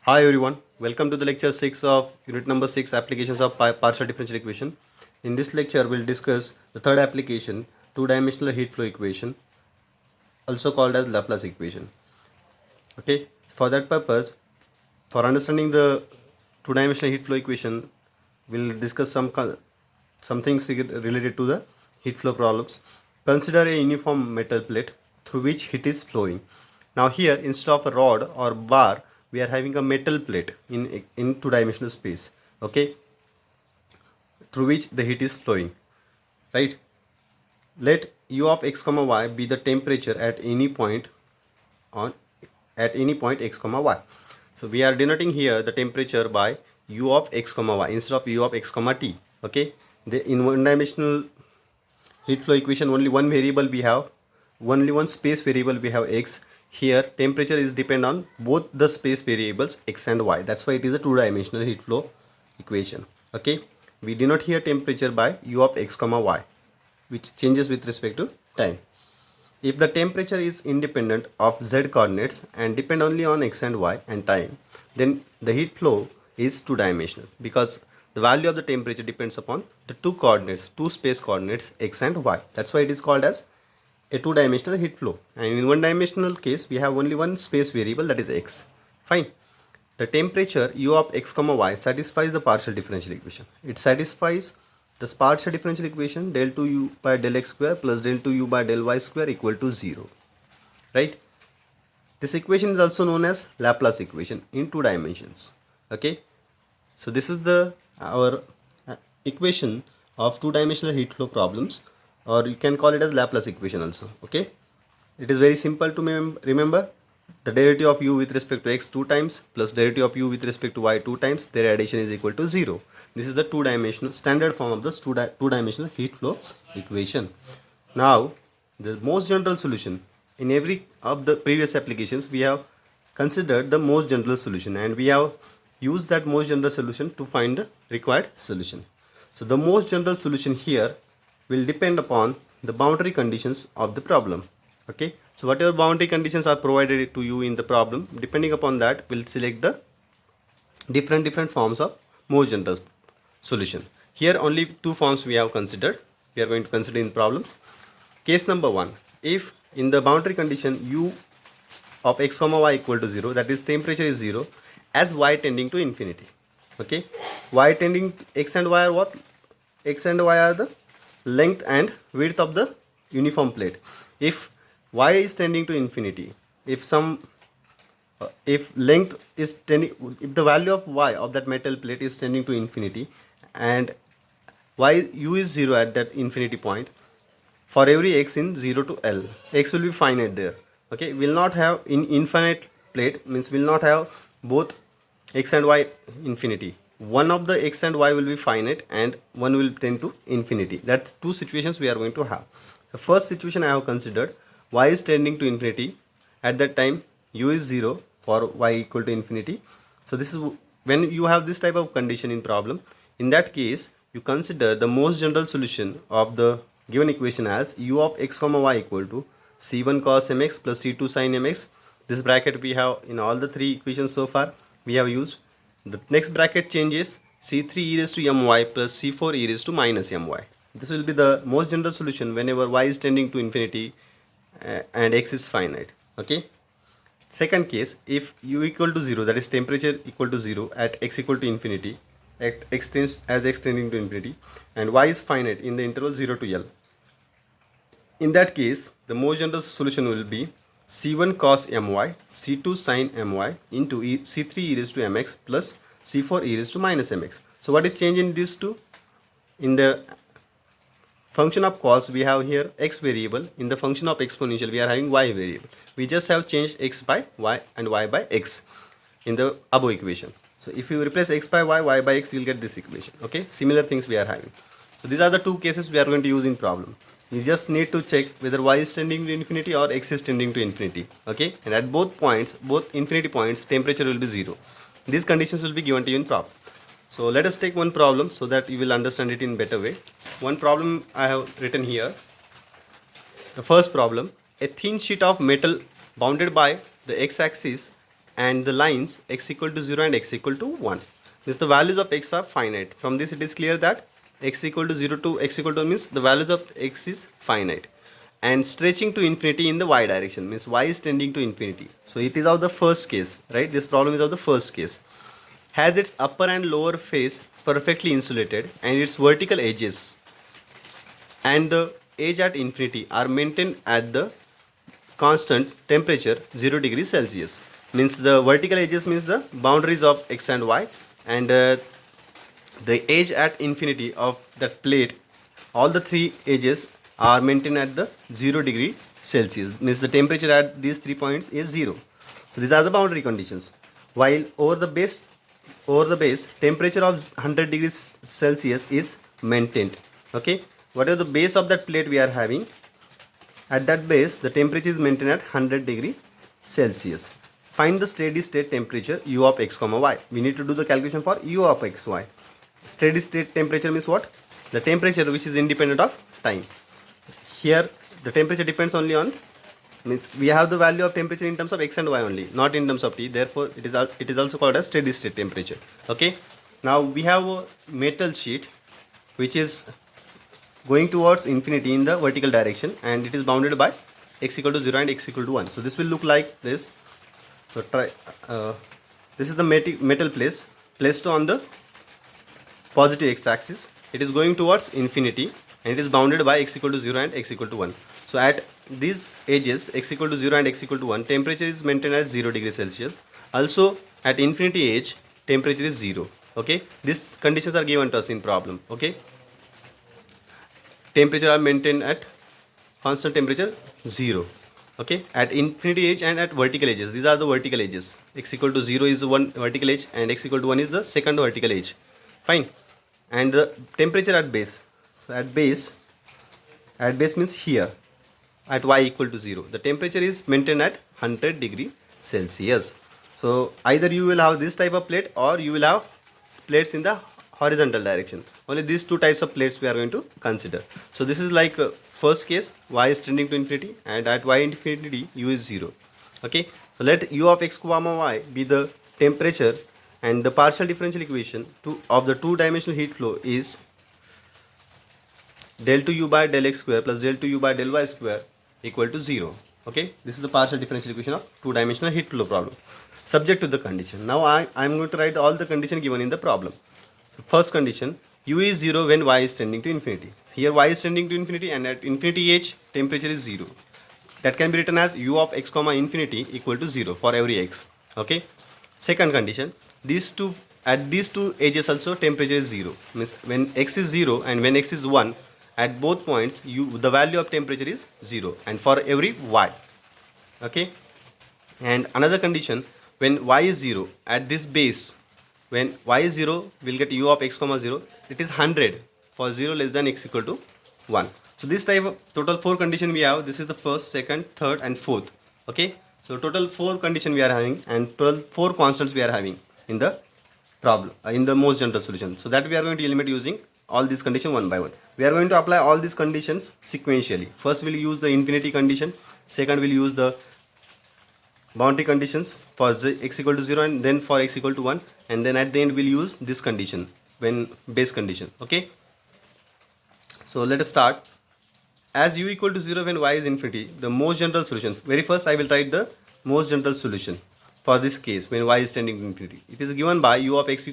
Hi everyone, welcome to the lecture 6 of unit number 6 applications of partial differential equation. In this lecture we'll discuss the third application, two-dimensional heat flow equation, also called as Laplace equation. Okay, for that purpose, for understanding the two-dimensional heat flow equation, we'll discuss some things related to the heat flow problems. Consider a uniform metal plate through which heat is flowing. Now here, instead of a rod or bar, we are having a metal plate in two-dimensional space. Okay, through which the heat is flowing. Right. Let u of x comma y be the temperature on at any point x comma y. So we are denoting here the temperature by u of x comma y instead of u of x comma t. Okay, in one dimensional heat flow equation only one variable we have, only one space variable we have x. Here temperature is depend on both the space variables x and y. That's why it is a two-dimensional heat flow equation. Okay, we denote here temperature by u of x comma y, which changes with respect to time. If the temperature is independent of z coordinates and depend only on x and y and time, then the heat flow is two-dimensional because the value of the temperature depends upon the two space coordinates x and y. That's why it is called as a two-dimensional heat flow. And in one-dimensional case, we have only one space variable, that is x. Fine. The temperature u of x comma y satisfies the partial differential equation. It satisfies the partial differential equation del 2u by del x square plus del 2u by del y square equal to 0. Right? This equation is also known as Laplace equation in two dimensions. Okay? So this is our equation of two-dimensional heat flow problems, or you can call it as Laplace equation also. Okay? It is very simple to remember. The derivative of u with respect to x 2 times plus derivative of u with respect to y 2 times, their addition is equal to 0. This is the two-dimensional standard form of the two-dimensional heat flow equation. Now, the most general solution in every of the previous applications, we have considered the most general solution and we have used that most general solution to find the required solution. So the most general solution here will depend upon the boundary conditions of the problem. Okay, so whatever boundary conditions are provided to you in the problem, depending upon that we'll select the different forms of most general solution. Here only two forms we have considered, we are going to consider in problems. Case number 1, if in the boundary condition u of x comma y equal to 0, that is temperature is 0, as y tending to infinity. Okay, y tending x and y are what? X and y are the length and width of the uniform plate. If y is tending to infinity, if length is tending, if the value of y of that metal plate is tending to infinity and u is 0 at that infinity point, for every x in 0 to L, x will be finite there. Okay, will not have in infinite plate, means will not have both x and y infinity. One of the x and y will be finite and one will tend to infinity. That's two situations we are going to have. The first situation I have considered, y is tending to infinity. At that time u is 0 for y equal to infinity. So this is when you have this type of condition in problem. In that case, you consider the most general solution of the given equation as u of x comma y equal to c1 cos mx plus c2 sin mx. This bracket we have in all the three equations so far we have used. The next bracket changes c3 e raised to my plus c4 e raised to minus my. This will be the most general solution whenever y is tending to infinity and x is finite. Okay. Second case, if u equal to 0, that is temperature equal to 0 at x equal to infinity, at x tending to infinity, and y is finite in the interval 0 to L. In that case, the most general solution will be c1 cos my, c2 sin my into c3 e raised to mx plus c4 e raised to minus mx. So what is change in these two? In the function of cos, we have here x variable. In the function of exponential, we are having y variable. We just have changed x by y and y by x in the above equation. So if you replace x by y by x, you will get this equation. Okay, similar things we are having. So these are the two cases we are going to use in problem. You just need to check whether y is tending to infinity or x is tending to infinity. Okay, and at both points, both infinity points, temperature will be 0. These conditions will be given to you in problem. So let us take one problem so that you will understand it in better way. One problem I have written here. The first problem, a thin sheet of metal bounded by the x-axis and the lines x equal to 0 and x equal to 1. Means the values of x are finite. From this it is clear that x equal to 0 to x equal to 1 means the values of x is finite and stretching to infinity in the y direction, means y is tending to infinity. So it is of the first case, right? This problem is of the first case. Has its upper and lower face perfectly insulated and its vertical edges and the edge at infinity are maintained at the constant temperature 0 degrees Celsius. Means the vertical edges means the boundaries of x and y, and the edge at infinity of that plate, all the three edges are maintained at the 0 degree Celsius. Means the temperature at these 3 points is 0. So these are the boundary conditions. While over the base temperature of 100 degrees Celsius is maintained. Okay, whatever the base of that plate we are having, at that base the temperature is maintained at 100 degree Celsius. Find the steady state temperature u of x comma y. We need to do the calculation for u of x y. Steady state temperature means what? The temperature which is independent of time. Here the temperature depends only on, means we have the value of temperature in terms of x and y only, not in terms of t. Therefore it is also called as steady state temperature. Okay, now we have a metal sheet which is going towards infinity in the vertical direction, and it is bounded by x equal to 0 and x equal to 1. So this will look like this. So this is the metal placed on the positive x axis. It is going towards infinity and it is bounded by x equal to 0 and x equal to 1. So at these edges x equal to 0 and x equal to 1, temperature is maintained at 0 degrees Celsius. Also at infinity edge temperature is 0. Okay, these conditions are given to us in problem. Okay, temperature are maintained at constant temperature 0. Okay, at infinity edge and at vertical edges, these are the vertical edges. X equal to 0 is the one vertical edge and x equal to 1 is the second vertical edge. Fine. And the temperature at base, so at base means here at y equal to 0, the temperature is maintained at 100 degree Celsius. So either you will have this type of plate or you will have plates in the horizontal direction. Only these two types of plates we are going to consider. So this is like first case, y is tending to infinity and at y infinity u is 0. Okay, so let u of x comma y be the temperature, and the partial differential equation of the two-dimensional heat flow is del 2u by del x square plus del 2u by del y square equal to 0. Okay, this is the partial differential equation of two-dimensional heat flow problem, subject to the condition. Now I am going to write all the condition given in the problem. So first condition, u is 0 when y is tending to infinity. Here y is tending to infinity and at infinity h temperature is 0. That can be written as u of x comma infinity equal to 0 for every x. Okay. Second condition, at these two edges also temperature is 0. Means when x is 0 and when x is 1, at both points the value of temperature is 0, and for every y. Okay. And another condition, when y is 0 at this base, when y is 0 we'll get u of x comma 0, it is 100 for 0 less than x equal to 1. So this type of total 4 condition we have. This is the first, second, third and fourth. Okay, so total 4 condition we are having and total 4 constants we are having in the problem, in the most general solution. So that we are going to eliminate using all these conditions one by one. We are going to apply all these conditions sequentially. First we'll use the infinity condition, second we'll use the boundary conditions for x equal to 0 and then for x equal to 1, and then at the end we'll use this condition when base condition. Okay, so let us start. As u equal to 0 when y is infinity, the most general solution, very first I will write the most general solution for this case when y is tending to infinity. It is given by u of x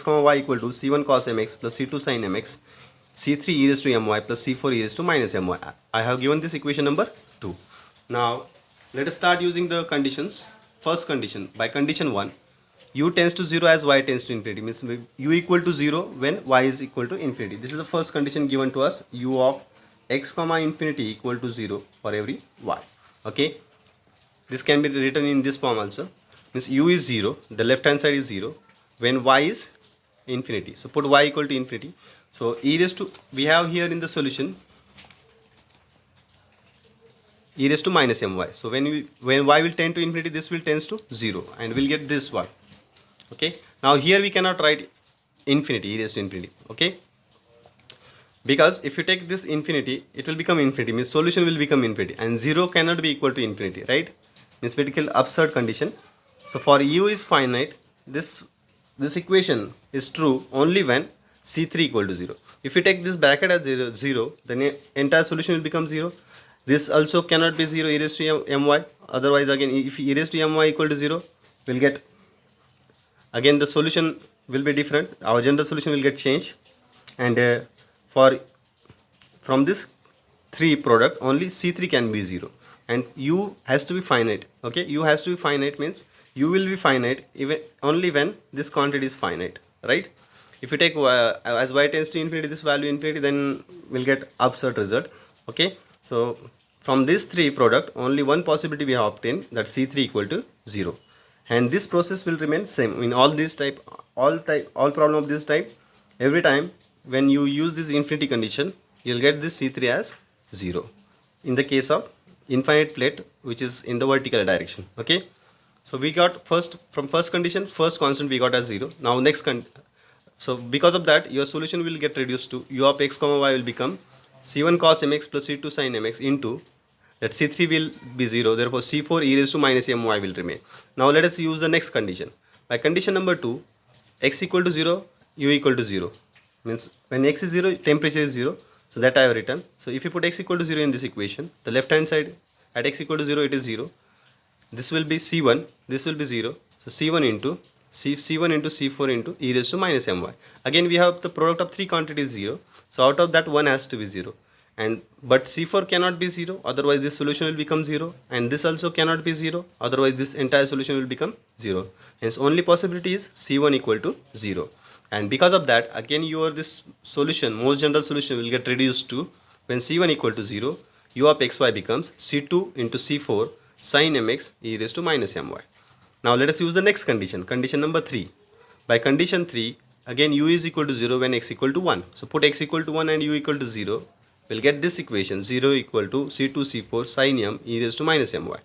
comma y equal to c1 cos mx plus c2 sin mx, c3 e raised to my plus c4 e raised to minus my. I have given this equation number 2. Now let us start using the conditions. First condition, by condition 1, u tends to 0 as y tends to infinity, means u equal to 0 when y is equal to infinity. This is the first condition given to us, u of x comma infinity equal to 0 for every y. Okay, this can be written in this form also, means u is 0, the left hand side is 0 when y is infinity. So put y equal to infinity. So e raised to, we have here in the solution e raised to minus my. So when y will tend to infinity, this will tends to 0 and we'll get this one. Okay, now here we cannot write infinity, e raised to infinity. Okay, because if you take this infinity, it will become infinity, means solution will become infinity, and 0 cannot be equal to infinity, right? Means vertical absurd condition. So for u is finite, this equation is true only when C3 equal to 0. If you take this bracket as 0, then entire solution will become 0. This also cannot be 0 e raised to my. Otherwise, again, if e raised to my equal to 0, we'll get, again, the solution will be different. Our general solution will get changed. And for from this 3 product, only C3 can be 0. And u has to be finite. Okay, u has to be finite means u will be finite even only when this quantity is finite, right? If you take as y tends to infinity, this value infinity, then we'll get absurd result. Okay, so from this 3 product, only one possibility we have obtained, that C3 equal to 0. And this process will remain same in all this type, all problem of this type. Every time when you use this infinity condition, you'll get this C3 as 0 in the case of infinite plate which is in the vertical direction. Okay, so we got from first condition, first constant we got as 0. Now next so because of that, your solution will get reduced to u of x comma y will become c1 cos mx plus c2 sin mx into that C3 will be 0, therefore C4 e raised to minus my will remain. Now let us use the next condition. By condition number 2, x equal to 0, u equal to 0. Means when x is 0, temperature is 0. So that I have written. So if you put x equal to 0 in this equation, the left hand side at x equal to 0, it is 0. This will be C1, this will be 0. So C1 into C1 into C4 into e raised to minus my. Again we have the product of 3 quantities 0. So out of that, one has to be 0. But C4 cannot be 0, otherwise this solution will become 0, and this also cannot be 0, otherwise this entire solution will become 0. Hence only possibility is C1 equal to 0. And because of that, again this solution, most general solution, will get reduced to, when C1 equal to 0, u of xy becomes C2 into C4 sin mx e raised to minus my. Now let us use the next condition, condition number 3. By condition 3, again u is equal to 0 when x equal to 1. So put x equal to 1 and u equal to 0. We'll get this equation, 0 equal to C2 C4 sin m e raised to minus my.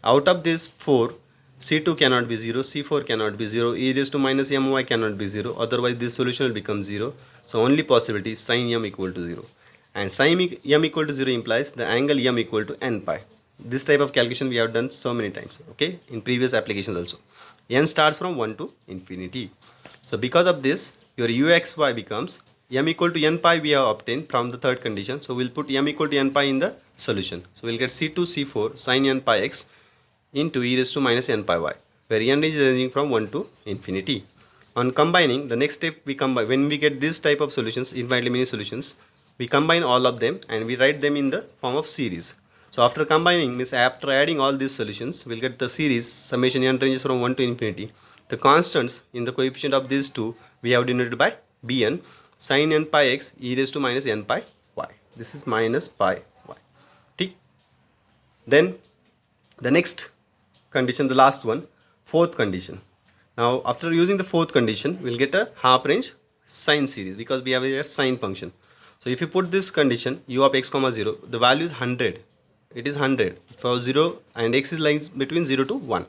Out of this 4, C2 cannot be 0, C4 cannot be 0, e raised to minus my cannot be 0, otherwise this solution will become 0. So only possibility is sin m equal to 0. And sin m equal to 0 implies the angle m equal to n pi. This type of calculation we have done so many times, okay, in previous applications also. N starts from 1 to infinity. So because of this, your uxy becomes m equal to n pi we have obtained from the third condition. So we'll put m equal to n pi in the solution. So we'll get C2 C4 sin n pi x into e raised to minus n pi y, where n is ranging from 1 to infinity. On combining, the next step we combine, when we get this type of solutions, infinitely many solutions, we combine all of them and we write them in the form of series. So after combining, means after adding all these solutions, we'll get the series summation n ranges from 1 to infinity. The constants in the coefficient of these two we have denoted by bn sin n pi x e raised to minus n pi y. This is minus pi y. Okay. Then the next condition, the last one, fourth condition. Now after using the fourth condition, we'll get a half range sine series because we have a sine function. So if you put this condition u of x comma 0, the value is 100. It is 100 for 0 and x is lying between 0 to 1.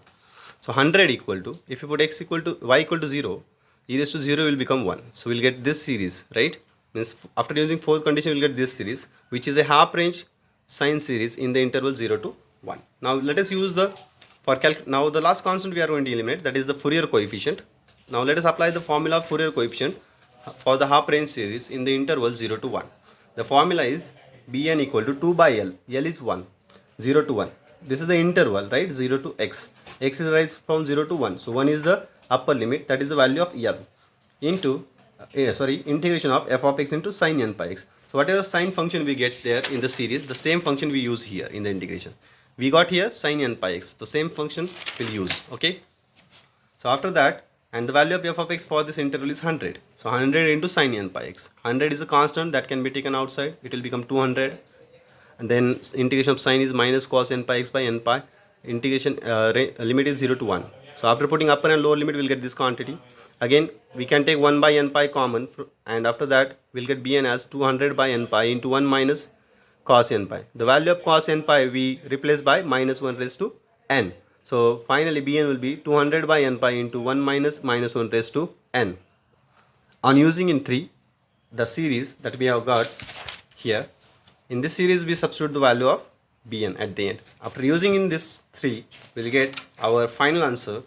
So 100 equal to, if you put x equal to y equal to 0, e raised to 0 will become 1. So we'll get this series, right? Means after using fourth condition, we'll get this series, which is a half range sine series in the interval 0 to 1. Now let us use the, now the last constant we are going to eliminate, that is the Fourier coefficient. Now let us apply the formula of Fourier coefficient for the half range series in the interval 0 to 1. The formula is bn equal to 2 by L. L is 1. 0 to 1. This is the interval, right? 0 to x. X is rise from 0 to 1. So 1 is the upper limit, that is the value of L, into integration of f of x into sin n pi x. So whatever sine function we get there in the series, the same function we use here in the integration. We got here sin n pi x. The same function we'll use. Okay. So after that, and the value of f of x for this interval is 100. So 100 into sin n pi x. 100 is a constant that can be taken outside. It will become 200. And then integration of sine is minus cos n pi x by n pi. Integration limit is 0 to 1. So after putting upper and lower limit, we'll get this quantity. Again, we can take 1 by n pi common, and after that, we'll get bn as 200 by n pi into 1 minus cos n pi. The value of cos n pi we replace by minus 1 raised to n. So finally, bn will be 200 by n pi into 1 minus 1 raised to n. On using in 3, the series that we have got here, in this series we substitute the value of bn at the end. After using in this 3, we'll get our final answer,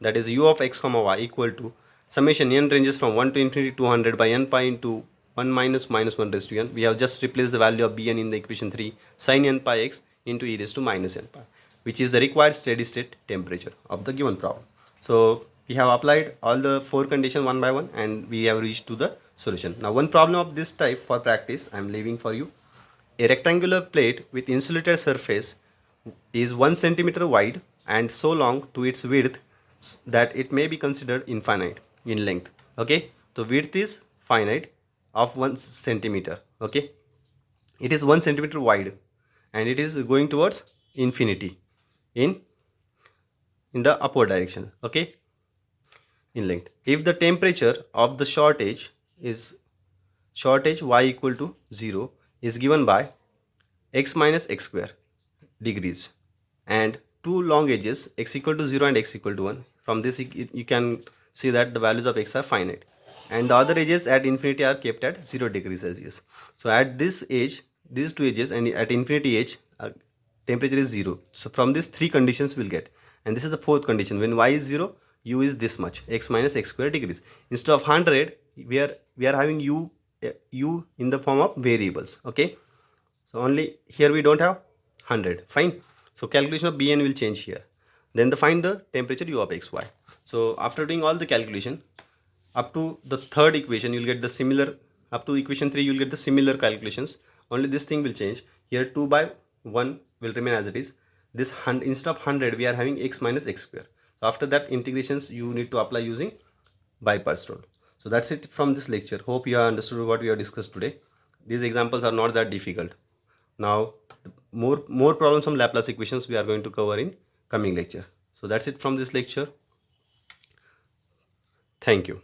that is u of x comma y equal to summation n ranges from 1 to infinity 200 by n pi into 1 minus minus 1 raised to n. We have just replaced the value of bn in the equation 3 sin n pi x into e raised to minus n pi, which is the required steady state temperature of the given problem. So we have applied all the 4 conditions one by one and we have reached to the solution. Now one problem of this type for practice I am leaving for you. A rectangular plate with insulated surface is 1 centimeter wide and so long to its width that it may be considered infinite in length. Okay, so width is finite of 1 centimeter. Okay, it is 1 centimeter wide and it is going towards infinity in the upward direction. Okay, in length. If the temperature of the short edge y equal to 0 is given by x minus x square degrees and two long edges x equal to 0 and x equal to 1. From this you can see that the values of x are finite and the other edges at infinity are kept at 0 degrees Celsius. So at this edge, these two edges, and at infinity edge temperature is 0. So from these three conditions we'll get, and this is the fourth condition. When y is 0, u is this much, x minus x square degrees. Instead of 100 we are having u in the form of variables. Okay, so only here we don't have 100. Fine. So calculation of bn will change here. Then find the temperature u of xy. So after doing all the calculation up to the third equation, you'll get the similar. Up to equation 3 you'll get the similar calculations. Only this thing will change. Here 2 by 1 will remain as it is. This instead of 100 we are having x minus x square. So after that integrations you need to apply using bypass rule. So that's it from this lecture. Hope you have understood what we have discussed today. These examples are not that difficult. Now more problems from Laplace equations we are going to cover in coming lecture. So that's it from this lecture. Thank you.